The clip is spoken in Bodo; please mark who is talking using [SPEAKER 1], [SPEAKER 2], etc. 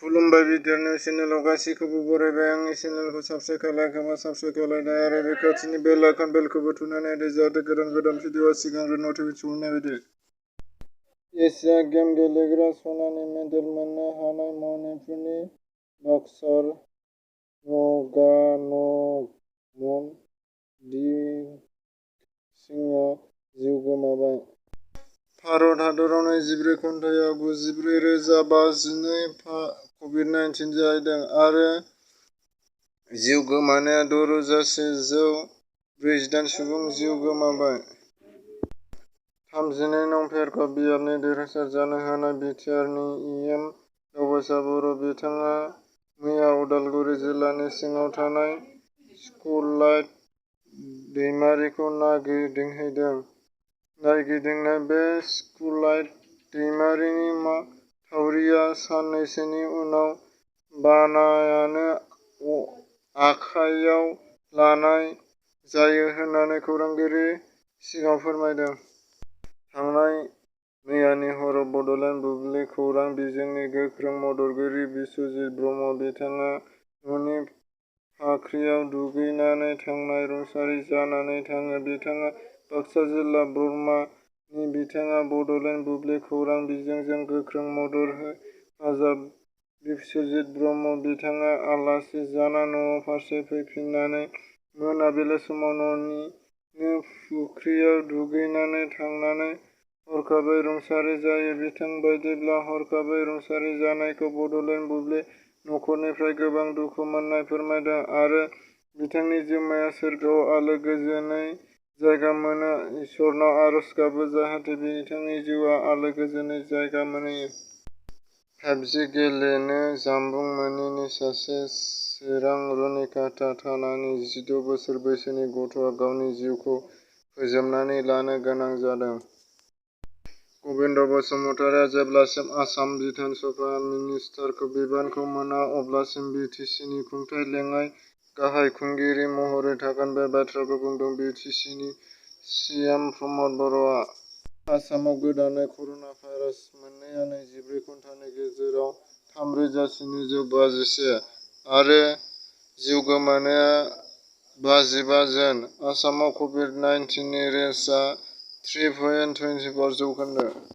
[SPEAKER 1] खुलुमबाय बिद्यारनियाव चेनेलाव गासैखौबो बरायबाय। आंनि चेनेलखौ साबस्क्राइब खालामाखैबा साबस्क्राइब खालामनाय आरो बे खाथिनि बेल आइकन बेलखौबो थुनानै होदो जाहाथे गोदान भिडिअआ सिगांग्रो नटिफिकेसन मोननाय बायदि। एशिया गेम गेलेग्रा सनानि मेडेल मोननो हानाय मणिपुरनि बक्सार नगानमन दिपसिंहआ जिउ गोमाबाय। भारत हादराव 24 घन्टायाव 94,052 कभिड-19 जादों आरो जिउ गोमानाया 6,148 सुबुं जिउ गोमाबाय। 32 नं फेरफार बियाबनि देरहासार जानो हानाय बिटिआरनि इएम दावबायसा बर' बिथाङा मैया उदालगुरि जिल्लानि सिङाव थानाय स्कुललाइट दैमारिखौ नायगिदिंहैदों। नायगिदिंनाय बे स्कुललाइट दैमारिनि माथावरिया साननैसोनि उनाव बानायानो आखाइयाव लानाय जायो होननानै खौरांगिरि सिगाङाव फोरमायदों। थांनाय मैयानि हराव बड'लेण्ड बुब्लि खौरां बिजोंनि गोख्रों मददगिरि बिस्वजित ब्रह्म बिथाङा न'नि फाख्रियाव दुगैनानै थांनाय रुंसारि जानानै थाङो। बिथाङा बाक्सा जिल्ला बरमानि। बिथाङा बड'लेण्ड बुब्लि खौरां बिजोंजों गोख्रों मदद हेफाजाब बिस्वजित ब्रह्म बिथाङा आलासि जाना न' फारसे फैफिननानै मोनाबिलि समाव न'निनो फुख्रियाव दुगैनानै थांनानै हरखाबै रुंसारि जायो। बिथां बायदिब्ला हरखाबै रुंसारि जानायखौ बड'लेण्ड बुब्लि नखरनिफ्राय गोबां दुखु मोननाय फोरमायदों आरो बिथांनि जिउमाया सोरगोआव आलो गोजोनै जायगा मोनो। इसोरनाव आरज गाबो जाहाथे बिथांनि जिउआ आलो गोजोनै जायगा मोनहैयो। 5G गेलेनो जानबुं मोनिनि सासे चिरां रुनिकाटा थानानि 16 बोसोर बैसोनि गथ'आ गावनि जिउखौ फोजोबनानै लानो गोनां जादों। गबिन्द बसुमतारीआ जेब्लासिम आसाम बिधान सभा मिनिस्टारनि बिबानखौ मोना अब्लासिम बि टि सि नि खुंथाइ लेङाइ गाहाय खुंगिरि महरै थागोन। बे बाथ्राखौ बुंदों बि टि सि नि सि एम प्रमद बर'आ। आसामाव गोदानै कर'ना भाइरास मोननाया 24 घन्टानि गेजेराव 3,751 आरो जिउ गोमानाया 55 जन। आसामाव कभिड-19 नि रेटआ 3.24%।